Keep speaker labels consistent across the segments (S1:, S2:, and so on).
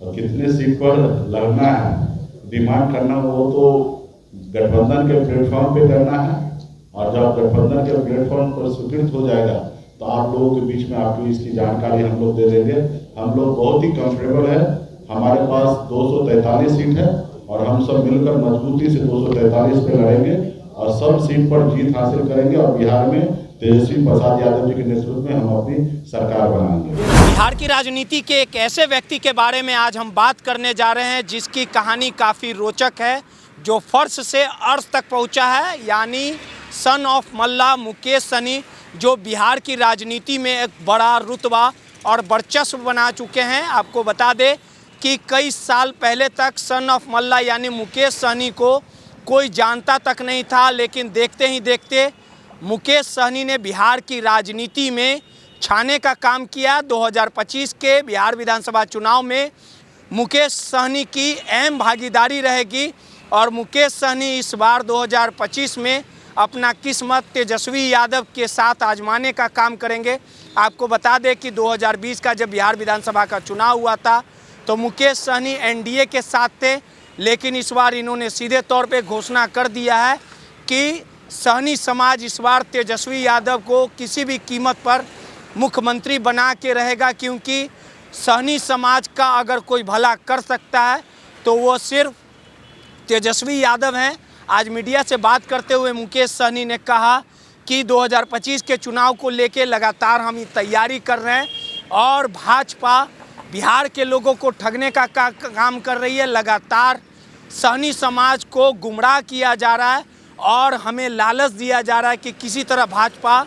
S1: और कितने सीट पर लड़ना है, डिमांड करना, वो तो गठबंधन के प्लेटफॉर्म पे करना है। और जब गठबंधन के प्लेटफॉर्म पर स्वीकृत हो जाएगा तो आप लोगों के बीच में आपको इसकी जानकारी हम लोग दे देंगे। हम लोग बहुत ही कंफर्टेबल है, हमारे पास 243 सीट है और हम सब मिलकर मजबूती से 243 पे लड़ेंगे और सब सीट पर जीत हासिल करेंगे और बिहार में तेजस्वी प्रसाद यादव जी के नेतृत्व में हम अपनी सरकार बनाएंगे।
S2: बिहार की राजनीति के एक ऐसे व्यक्ति के बारे में आज हम बात करने जा रहे हैं जिसकी कहानी काफ़ी रोचक है, जो फर्श से अर्श तक पहुंचा है, यानी सन ऑफ मल्ला मुकेश सहनी, जो बिहार की राजनीति में एक बड़ा रुतबा और वर्चस्व बना चुके हैं। आपको बता दें कि कई साल पहले तक सन ऑफ मल्ला यानी मुकेश सहनी को कोई जानता तक नहीं था, लेकिन देखते ही देखते मुकेश सहनी ने बिहार की राजनीति में छाने का काम किया। 2025 के बिहार विधानसभा चुनाव में मुकेश सहनी की अहम भागीदारी रहेगी और मुकेश सहनी इस बार 2025 में अपना किस्मत तेजस्वी यादव के साथ आजमाने का काम करेंगे। आपको बता दें कि 2020 का जब बिहार विधानसभा का चुनाव हुआ था तो मुकेश सहनी एनडीए के साथ थे, लेकिन इस बार इन्होंने सीधे तौर पे घोषणा कर दिया है कि सहनी समाज इस बार तेजस्वी यादव को किसी भी कीमत पर मुख्यमंत्री बना के रहेगा, क्योंकि सहनी समाज का अगर कोई भला कर सकता है तो वो सिर्फ तेजस्वी यादव हैं। आज मीडिया से बात करते हुए मुकेश सहनी ने कहा कि 2025 के चुनाव को लेकर लगातार हम तैयारी कर रहे हैं और भाजपा बिहार के लोगों को ठगने का काम कर रही है। लगातार सहनी समाज को गुमराह किया जा रहा है और हमें लालच दिया जा रहा है कि किसी तरह भाजपा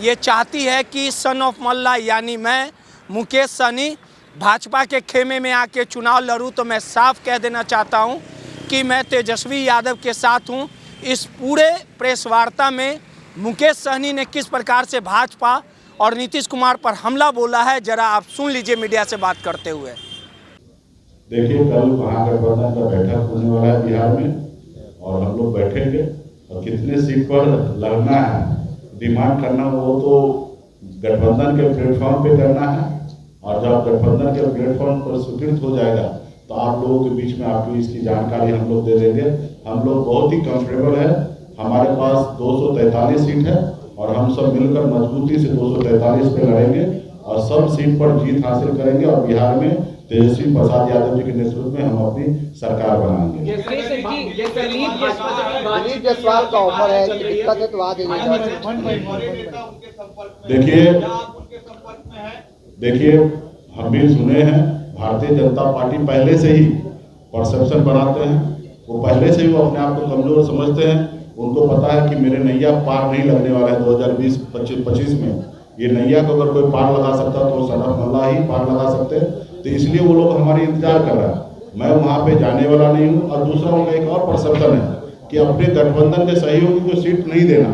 S2: ये चाहती है कि सन ऑफ मल्ला यानी मैं मुकेश सहनी भाजपा के खेमे में आके चुनाव लड़ूं। तो मैं साफ कह देना चाहता हूं कि मैं तेजस्वी यादव के साथ हूं। इस पूरे प्रेस वार्ता में मुकेश सहनी ने किस प्रकार से भाजपा और नीतीश कुमार पर हमला बोला है, जरा आप सुन लीजिए मीडिया से बात करते हुए।
S1: देखिए, कल महागठबंधन का बैठक होने वाला है बिहार में और हम लोग बैठेंगे और कितने सीट पर लड़ना है, डिमांड करना, वो तो गठबंधन के प्लेटफॉर्म पे करना है। और जब गठबंधन के प्लेटफॉर्म पर स्वीकृत हो जाएगा तो आप लोगों के बीच में आपको इसकी जानकारी हम लोग दे देंगे। हम लोग बहुत ही कंफर्टेबल है, हमारे पास 243 सीट है और हम सब मिलकर मजबूती से 243 पे लड़ेंगे और सब सीट पर जीत हासिल करेंगे और बिहार में तेजस्वी प्रसाद यादव जी के नेतृत्व में हम अपनी सरकार बनाएंगे। देखिए, हम भी सुने हैं, भारतीय जनता पार्टी पहले से ही परसेप्शन बनाते हैं, वो पहले से ही वो अपने आप को कमजोर समझते हैं। उनको पता है कि मेरे नैया पार नहीं लगने वाला है 2020-25 में। ये नैया को अगर कोई पार लगा सकता तो सन ऑफ मल्ला ही पार लगा सकते, तो इसलिए वो लोग हमारी इंतजार कर रहा है। मैं वहाँ पे जाने वाला नहीं हूँ। और दूसरा उनका एक और परसेप्शन है कि अपने गठबंधन के सहयोगी को सीट नहीं देना,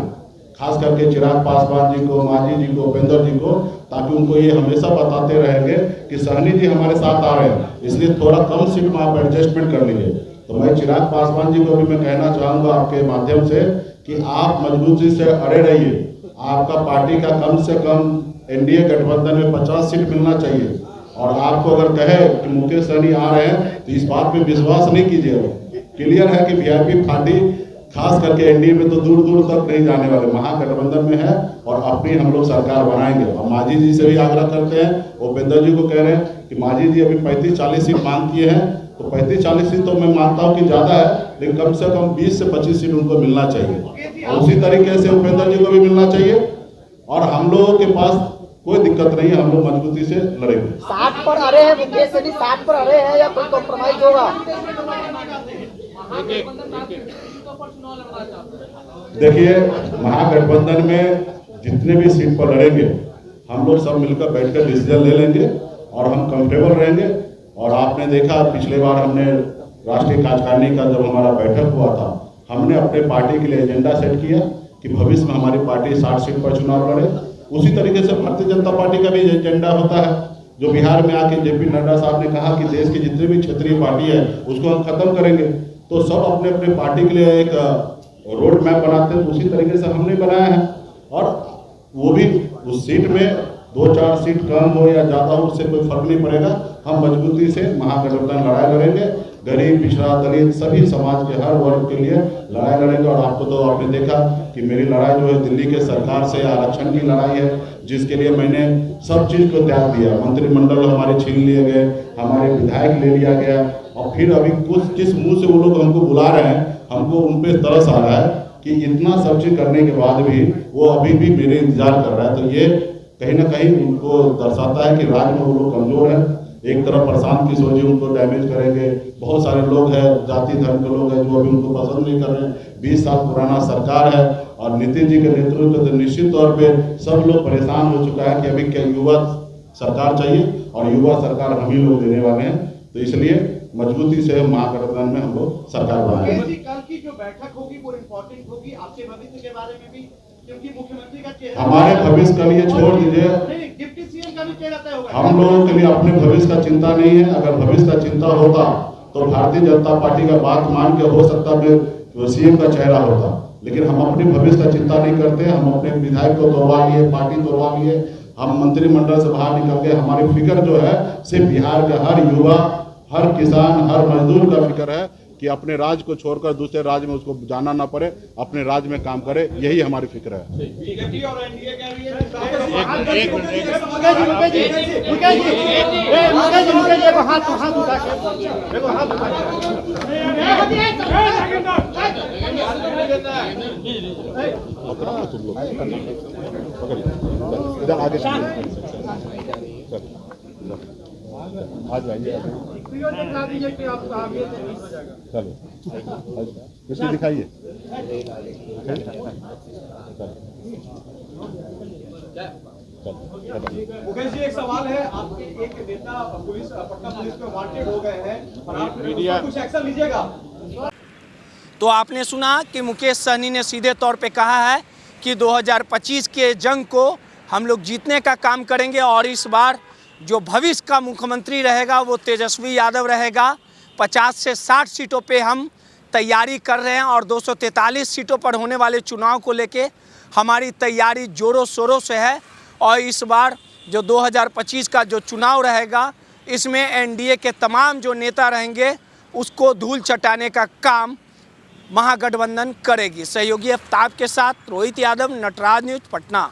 S1: खास करके चिराग पासवान जी को, मांझी जी को, उपेंद्र जी को, ताकि उनको ये हमेशा बताते रहेंगे कि सहनी जी हमारे साथ आ रहे हैं, इसलिए थोड़ा कम सीट में आप एडजस्टमेंट कर लीजिए। तो मैं चिराग पासवान जी को भी मैं कहना चाहूँगा आपके माध्यम से कि आप मजबूती से अड़े रहिए। आपका पार्टी का कम से कम एनडीए गठबंधन में 50 सीट मिलना चाहिए और आपको अगर कहे कि मुकेश सहनी आ रहे हैं तो इस बात पे विश्वास नहीं कीजिएगा। क्लियर है कि वीआईपी पार्टी खास करके एनडीए में तो दूर दूर तक नहीं जाने वाले, महागठबंधन में है और अपनी हम लोग सरकार बनाएंगे। और मांझी जी से भी आग्रह करते हैं, उपेंद्र जी को कह रहे हैं कि मांझी जी अभी 35-40 सीट मांग किए हैं, तो 35-40 सीट तो मैं मानता हूं कि ज़्यादा है, लेकिन कम से कम 20 से 25 सीट उनको मिलना चाहिए और उसी तरीके से उपेंद्र जी को भी मिलना चाहिए। और हम लोगों के पास कोई दिक्कत नहीं है, हम लोग मजबूती से लड़ेंगे।
S3: 60 पर अड़े हैं मुकेश सहनी, 60 पर अड़े हैं या कोई कॉम्प्रोमाइज होगा?
S1: देखिए, महागठबंधन में जितने भी सीट पर लड़ेंगे हम लोग सब मिलकर बैठकर डिसीजन ले लेंगे और हम कंफर्टेबल रहेंगे। और आपने देखा पिछले बार हमने राष्ट्रीय कार्यकारिणी का जब हमारा बैठक हुआ था, हमने अपने पार्टी के लिए एजेंडा सेट किया कि भविष्य में हमारी पार्टी 60 सीट पर चुनाव लड़े। उसी तरीके से भारतीय जनता पार्टी का भी एजेंडा होता है, जो बिहार में आके जेपी नड्डा साहब ने कहा कि देश की जितनी भी क्षेत्रीय पार्टी है उसको हम खत्म करेंगे। तो सब अपने अपने पार्टी के लिए एक रोड मैप बनाते हैं, उसी तरीके से हमने बनाया है। और वो भी उस सीट में 2-4 सीट कम हो या ज़्यादा हो, उससे कोई फर्क नहीं पड़ेगा। हम मजबूती से महागठबंधन लड़ाई लड़ेंगे। गरीब, पिछड़ा, दलित सभी समाज के हर वर्ग के लिए लड़ाई लड़ेंगे। और आपको तो आपने देखा कि मेरी लड़ाई जो है दिल्ली के सरकार से आरक्षण की लड़ाई है, जिसके लिए मैंने सब चीज़ को त्याग दिया। मंत्रिमंडल हमारे छीन लिए गए, हमारे विधायक ले लिया गया, और फिर अभी कुछ किस मुंह से वो लोग हमको बुला रहे हैं, हमको उन पर तरस आ रहा है कि इतना सब चीज़ करने के बाद भी वो अभी भी मेरे इंतजार कर रहा है। तो ये कहीं ना कहीं उनको दर्शाता है कि राज्य में वो लोग कमज़ोर हैं। एक तरफ प्रशांत किशोर जी उनको डैमेज करेंगे, बहुत सारे लोग हैं, जाति धर्म के लोग हैं जो अभी उनको पसंद नहीं कर रहे हैं। 20 साल पुराना सरकार है और नीतीश जी के नेतृत्व से निश्चित तौर पे सब लोग परेशान हो चुका है कि अभी क्या युवा सरकार चाहिए, और युवा सरकार हम ही लोग देने वाले हैं। तो इसलिए मजबूती से महागठबंधन में हम लोग सरकार बनाएंगे।
S4: कल की जो बैठक होगी वो इम्पोर्टेंट होगी आपके भविष्य के बारे में भी, क्योंकि मुख्यमंत्री का चेहरा
S1: हमारे भविष्य का लिए छोड़ दीजिए,
S4: डिप्टी सीएम का भी चेहरा तय होगा।
S1: हम लोगों के लिए अपने भविष्य का चिंता नहीं है। अगर भविष्य का चिंता होता तो भारतीय जनता पार्टी का बात मान के हो सकता है सीएम का चेहरा होता, लेकिन हम अपने भविष्य का चिंता नहीं करते। हम अपने विधायक को तोड़वा लिए, पार्टी तोड़वा लिए, हम मंत्रिमंडल से बाहर निकल गए। हमारी फिक्र जो है सिर्फ बिहार के हर युवा, हर किसान, हर मजदूर का फिक्र है कि अपने राज्य को छोड़कर दूसरे राज्य में उसको जाना ना पड़े, अपने राज्य में काम करे। यही हमारी फिक्र है।
S4: बीजेपी और एनडीए कह रही है
S1: इधर आगे आ जाइए, चलो इसे दिखाइए।
S4: मुकेश जी, एक सवाल है, आपके एक नेता पुलिस, पटना पुलिस में वांटेड हो गए हैं और आप कुछ एक्शन लीजिएगा?
S2: तो आपने सुना कि मुकेश सहनी ने सीधे तौर पे कहा है कि 2025 के जंग को हम लोग जीतने का काम करेंगे, और इस बार जो भविष्य का मुख्यमंत्री रहेगा वो तेजस्वी यादव रहेगा। 50 से 60 सीटों पे हम तैयारी कर रहे हैं, और 243 सीटों पर होने वाले चुनाव को लेके हमारी तैयारी जोरों शोरों से है। और इस बार जो 2025 का जो चुनाव रहेगा, इसमें एनडीए के तमाम जो नेता रहेंगे उसको धूल चटाने का काम महागठबंधन करेगी। सहयोगी आफ्ताब के साथ रोहित यादव, नटराज न्यूज़, पटना।